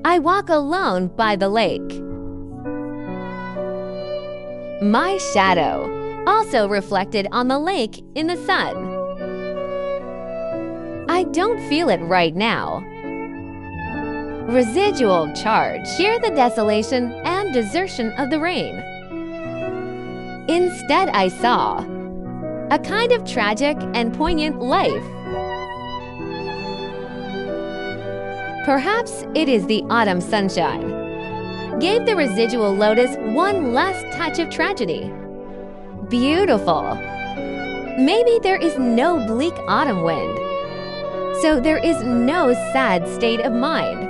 I walk alone by the lake. My shadow, also reflected on the lake in the sun. I don't feel it right now. Residual charge. Hear the desolation and desertion of the rain. Instead, I saw a kind of tragic and poignant life. Perhaps it is the autumn sunshine. Gave the residual lotus one last touch of tragedy. Beautiful. Maybe there is no bleak autumn wind, so there is no sad state of mind.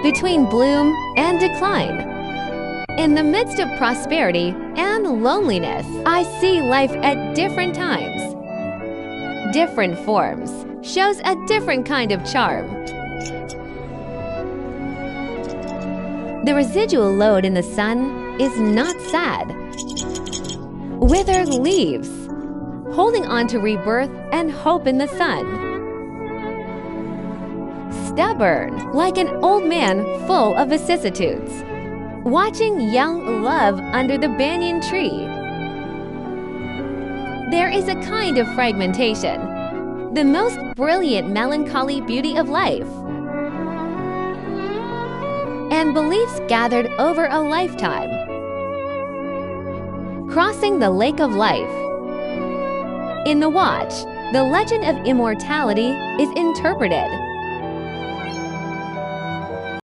Between bloom and decline, in the midst of prosperity and loneliness, I see life at different times. Different forms shows a different kind of charm. The residual load in the sun is not sad. Withered leaves, holding on to rebirth and hope in the sun. Stubborn, like an old man full of vicissitudes, watching young love under the banyan tree. There is a kind of fragmentation, the most brilliant melancholy beauty of life, and beliefs gathered over a lifetime. Crossing the lake of life. In the watch, the legend of immortality is interpreted.